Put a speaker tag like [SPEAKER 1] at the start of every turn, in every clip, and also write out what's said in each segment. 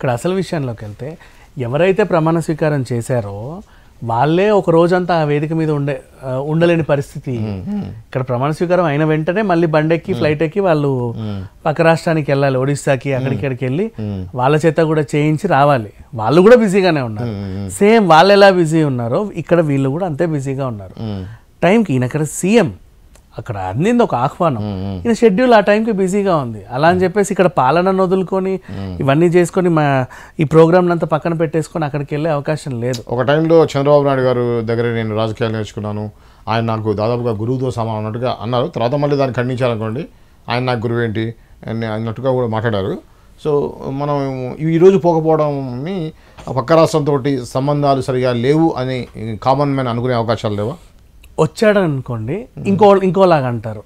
[SPEAKER 1] ఇక్కడ అసలు విషయంలోకి వెళ్తే ఎవరైతే ప్రమాణ స్వీకారం చేశారో వాళ్ళే ఒక రోజంతా ఆ వేదిక మీద ఉండలేని పరిస్థితి. ఇక్కడ ప్రమాణ స్వీకారం అయిన వెంటనే మళ్ళీ బండెక్కి ఫ్లైట్ ఎక్కి వాళ్ళు పక్క రాష్ట్రానికి వెళ్ళాలి, ఒడిస్సాకి అక్కడికి వెళ్ళి వాళ్ళ చేత కూడా చేయించి రావాలి. వాళ్ళు కూడా బిజీగానే ఉన్నారు. సేమ్ వాళ్ళు ఎలా బిజీ ఉన్నారో ఇక్కడ వీళ్ళు కూడా అంతే బిజీగా ఉన్నారు. టైంకి ఈయన అక్కడ సీఎం, అక్కడ అందింది ఒక ఆహ్వానం, ఈయన షెడ్యూల్ ఆ టైంకి బిజీగా ఉంది. అలా అని చెప్పేసి ఇక్కడ పాలనను వదులుకొని ఇవన్నీ చేసుకొని ఈ ప్రోగ్రామ్ అంతా పక్కన పెట్టేసుకొని అక్కడికి వెళ్ళే అవకాశం లేదు.
[SPEAKER 2] ఒక టైంలో చంద్రబాబు నాయుడు గారు దగ్గర నేను రాజకీయాలు నేర్చుకున్నాను, ఆయన నాకు దాదాపుగా గురువుతో సమానం అన్నట్టుగా అన్నారు. తర్వాత మళ్ళీ దాన్ని ఖండించాలనుకోండి, ఆయన నాకు గురువు ఏంటి అన్నట్టుగా కూడా మాట్లాడారు. సో మనం ఈరోజు పోకపోవడంని పక్క రాష్ట్రంతో సంబంధాలు సరిగా లేవు అని కామన్ మ్యాన్ అనుకునే అవకాశాలు లేవా?
[SPEAKER 1] వచ్చాడు అనుకోండి ఇంకోలాగా అంటారు,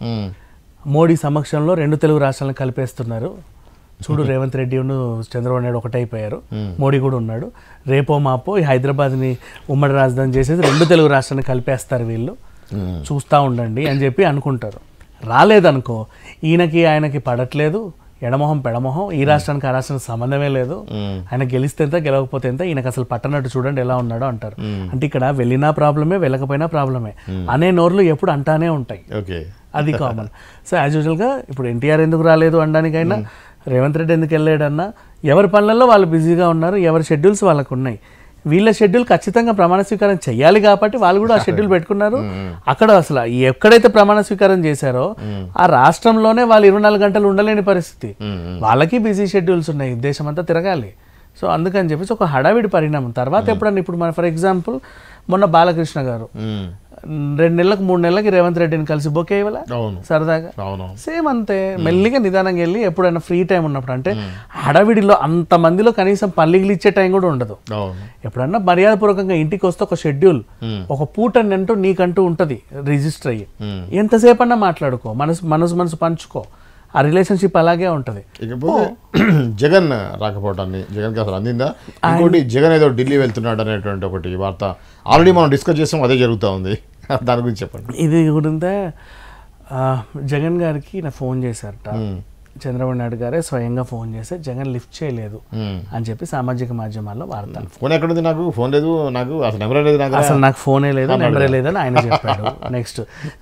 [SPEAKER 1] మోడీ సమక్షంలో 2 తెలుగు రాష్ట్రాలను కలిపేస్తున్నారు, చూడు రేవంత్ రెడ్డి చంద్రబాబు నాయుడు ఒకటైపోయారు, మోడీ కూడా ఉన్నాడు, రేపో మాపో ఈ హైదరాబాద్ని ఉమ్మడి రాజధాని చేసేసి 2 తెలుగు రాష్ట్రాలను కలిపేస్తారు వీళ్ళు, చూస్తూ ఉండండి అని చెప్పి అనుకుంటారు. రాలేదనుకో ఈయనకి ఆయనకి పడట్లేదు, ఎడమొహం పెడమొహం, ఈ రాష్ట్రానికి ఆ రాష్ట్రానికి సంబంధమే లేదు, ఆయన గెలిస్తే ఎంత గెలవకపోతే ఎంత, ఈయనకు అసలు పట్టనట్టు చూడండి ఎలా ఉన్నాడో అంటారు. అంటే ఇక్కడ వెళ్ళినా ప్రాబ్లమే, వెళ్ళకపోయినా ప్రాబ్లమే అనే నోర్లు ఎప్పుడు అంటానే ఉంటాయి, అది కామన్. సో యాజ్ యూజువల్గా ఇప్పుడు ఎన్టీఆర్ ఎందుకు రాలేదు అనడానికైనా, రేవంత్ రెడ్డి ఎందుకు వెళ్ళాడన్నా, ఎవరి పనులలో వాళ్ళు బిజీగా ఉన్నారు, ఎవరి షెడ్యూల్స్ వాళ్ళకు ఉన్నాయి. వీళ్ళ షెడ్యూల్ ఖచ్చితంగా ప్రమాణ స్వీకారం చేయాలి కాబట్టి వాళ్ళు కూడా ఆ షెడ్యూల్ పెట్టుకున్నారు. అక్కడ అసలు ఎక్కడైతే ప్రమాణ స్వీకారం చేశారో ఆ రాష్ట్రంలోనే వాళ్ళు 24 గంటలు ఉండలేని పరిస్థితి, వాళ్ళకి బిజీ షెడ్యూల్స్ ఉన్నాయి, దేశం అంతా తిరగాలి. సో అందుకని చెప్పేసి ఒక హడావిడి పరిణామం. తర్వాత ఎప్పుడన్నా ఇప్పుడు మన ఫర్ ఎగ్జాంపుల్ మొన్న బాలకృష్ణ గారు 2 నెలలకు 3 నెలలకి రేవంత్ రెడ్డిని కలిసి బొకే ఇవ్వాల సరదాగా, సేమ్ అంతే మెల్లిగా నిదానంగా వెళ్ళి ఎప్పుడైనా ఫ్రీ టైం ఉన్నప్పుడు, అంటే హడావిడిలో అంతమందిలో కనీసం పల్లిగిలు ఇచ్చే టైం కూడా ఉండదు. ఎప్పుడన్నా మర్యాదపూర్వకంగా ఇంటికి వస్తే ఒక షెడ్యూల్, ఒక పూట అంటూ నీకంటూ ఉంటుంది రిజిస్టర్ అయ్యి, ఎంతసేపు అన్నా మాట్లాడుకో, మనసు పంచుకో, ఆ రిలేషన్షిప్ అలాగే ఉంటుంది.
[SPEAKER 2] ఇకపోతే జగన్ రాకపోవటాన్ని జగన్కి అసలు అందిందా? ఇంకోటి జగన్ ఏదో ఢిల్లీ వెళ్తున్నాడు అనేటువంటి ఒకటి వార్త ఆల్రెడీ మనం డిస్కస్ చేసాం, అదే జరుగుతూ ఉంది, దాని గురించి చెప్పండి.
[SPEAKER 1] ఇది కూడా జగన్ గారికి నా ఫోన్ చేశారట, చంద్రబాబు నాయుడు గారే స్వయంగా ఫోన్ చేస్తే జగన్ లిఫ్ట్ చేయలేదు అని చెప్పి సామాజిక మాధ్యమాల్లో వార్త.
[SPEAKER 2] ఫోన్ ఎక్కడుంది, నాకు ఫోన్ లేదు, నాకు అసలు నెంబరే లేదు,
[SPEAKER 1] అసలు నాకు ఫోనే లేదు, నెంబరే లేదని ఆయన చెప్పాడు. నెక్స్ట్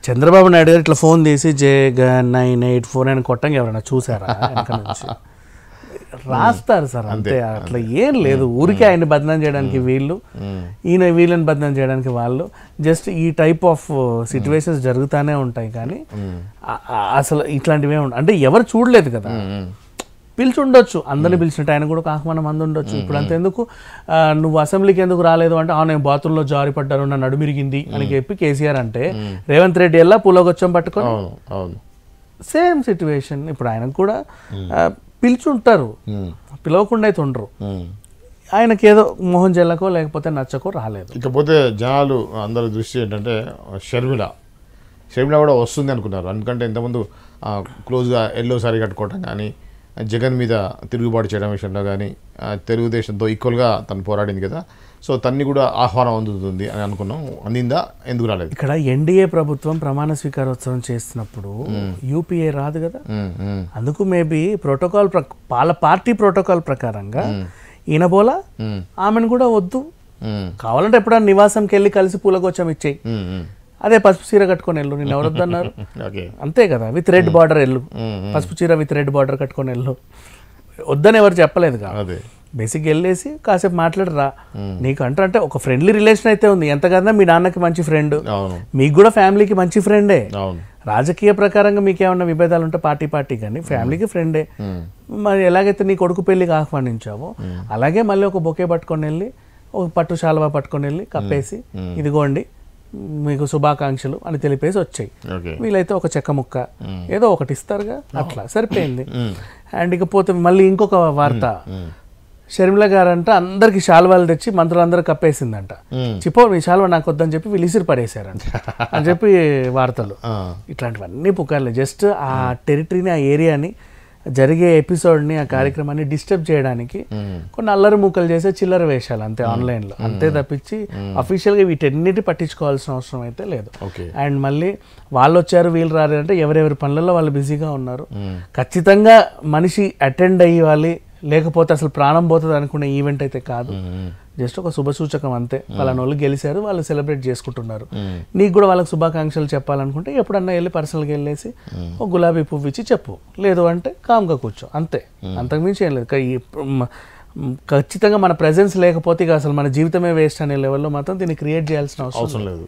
[SPEAKER 1] చంద్రబాబు నాయుడు గారు ఇట్లా ఫోన్ తీసి జగన్ 984 అని కొట్టంగా ఎవరైనా చూసారా? వెనక నుంచి రాస్తారు సార్ అంతే, అట్లా ఏం లేదు. ఊరికే ఆయన్ని బదనాం చేయడానికి వీళ్ళు, ఈయన వీళ్ళని బదనాం చేయడానికి వాళ్ళు, జస్ట్ ఈ టైప్ ఆఫ్ సిచ్యువేషన్స్ జరుగుతూనే ఉంటాయి. కానీ అసలు ఇట్లాంటివే అంటే ఎవరు చూడలేదు కదా, పిలిచి ఉండొచ్చు, అందరిని పిలిచినట్టు ఆయన కూడా ఒక ఆహ్వానం అంది ఉండొచ్చు. ఇప్పుడు అంతెందుకు నువ్వు అసెంబ్లీకి ఎందుకు రాలేదు అంటే, నేను బాత్రూంలో జారి పడ్డాను, నా నడుమిరిగింది అని చెప్పి కేసీఆర్ అంటే, రేవంత్ రెడ్డి ఎలా పూలగొచ్చం పట్టుకొని సేమ్ సిచ్యువేషన్. ఇప్పుడు ఆయనకు కూడా పిలుచుంటారు, పిలవకుండా అయితే ఉండరు. ఆయనకి ఏదో మోహన్ జల్లకో లేకపోతే నచ్చకో రాలేదు.
[SPEAKER 2] ఇకపోతే జనాలు అందరి దృష్టి ఏంటంటే షర్మిల కూడా వస్తుంది అనుకున్నారు. ఎందుకంటే ఇంతకుముందు క్లోజ్గా ఎల్లో సారీ కట్టుకోవటం కానీ, జగన్ మీద తిరుగుబాటు చేయడం విషయంలో కానీ తెలుగుదేశంతో ఈక్వల్గా తను పోరాడింది కదా, సో తన్ని కూడా ఆహ్వానం అందుతుంది అని అనుకున్నాం. అందిందా? ఎందుకు రాలేదు?
[SPEAKER 1] ఇక్కడ ఎన్డీఏ ప్రభుత్వం ప్రమాణ స్వీకారోత్సవం చేస్తున్నప్పుడు యూపీఏ రాదు కదా, అందుకు మేబీ ప్రోటోకాల్ వాళ్ళ పార్టీ ప్రోటోకాల్ ప్రకారంగా ఈయన పోలా, ఆమెను కూడా వద్దు, కావాలంటే ఎప్పుడన్నా నివాసంకి వెళ్ళి కలిసి పూలగోచం ఇచ్చేయి, అదే పసుపు చీర కట్టుకొని వెళ్ళు, నేను ఎవరొద్దన్నారు, అంతే కదా, విత్ రెడ్ బార్డర్ వెళ్ళు, పసుపు చీర విత్ రెడ్ బార్డర్ కట్టుకొని వెళ్ళు, వద్దని ఎవరు చెప్పలేదు కదా. బేసిక్ వెళ్ళేసి కాసేపు మాట్లాడరా, నీకు అంటే ఒక ఫ్రెండ్లీ రిలేషన్ అయితే ఉంది. ఎంతకన్నా మీ నాన్నకి మంచి ఫ్రెండ్, మీకు కూడా ఫ్యామిలీకి మంచి ఫ్రెండే. రాజకీయ ప్రకారంగా మీకు ఏమన్నా విభేదాలు ఉంటే పార్టీ కానీ ఫ్యామిలీకి ఫ్రెండే. మరి ఎలాగైతే నీ కొడుకు పెళ్లికి ఆహ్వానించావో అలాగే మళ్ళీ ఒక బొకే పట్టుకొని వెళ్ళి, ఒక పట్టు శాలువా పట్టుకొని వెళ్ళి కప్పేసి, ఇదిగోండి మీకు శుభాకాంక్షలు అని తెలిపేసి వచ్చాయి. వీలైతే ఒక చెక్క ముక్క ఏదో ఒకటి ఇస్తారుగా, అట్లా సరిపోయింది. అండ్ ఇకపోతే మళ్ళీ ఇంకొక వార్త, షర్మిల గారంట అందరికి శాలువాలు తెచ్చి మంత్రులందరూ కప్పేసిందంట. చిపో నీ శాలువా నాకు వద్దని చెప్పి వీళ్ళు ఇసిరి పడేశారంట అని చెప్పి వార్తలు. ఇట్లాంటివన్నీ పుకార్లే, జస్ట్ ఆ టెరిటరీని, ఆ ఏరియాని, జరిగే ఎపిసోడ్ని, ఆ కార్యక్రమాన్ని డిస్టర్బ్ చేయడానికి కొన్ని అల్లరి ముక్కలు చేసే చిల్లర వేషాలు అంతే ఆన్లైన్లో, అంతే తప్పించి అఫీషియల్గా వీటన్నిటి పట్టించుకోవాల్సిన అవసరం అయితే లేదు. అండ్ మళ్ళీ వాళ్ళు వచ్చారు వీళ్ళు రారు అంటే ఎవరెవరి పనులలో వాళ్ళు బిజీగా ఉన్నారు. ఖచ్చితంగా మనిషి అటెండ్ అయ్యాలి, లేకపోతే అసలు ప్రాణం పోతుంది అనుకునే ఈవెంట్ అయితే కాదు. జస్ట్ ఒక శుభసూచకం అంతే. వాళ్ళ వాళ్ళు గెలిచారు, వాళ్ళు సెలబ్రేట్ చేసుకుంటున్నారు. నీకు కూడా వాళ్ళకి శుభాకాంక్షలు చెప్పాలనుకుంటే ఎప్పుడన్నా వెళ్ళి పర్సనల్గా వెళ్ళేసి ఒక గులాబీ పువ్వు ఇచ్చి చెప్పు, లేదు అంటే కామ్గా కూర్చో, అంతే. అంతకుమించి ఏం లేదు. ఖచ్చితంగా మన ప్రెజెన్స్ లేకపోతే ఇక అసలు మన జీవితమే వేస్ట్ అనే లెవెల్లో మాత్రం దీన్ని క్రియేట్ చేయాల్సిన అవసరం లేదు.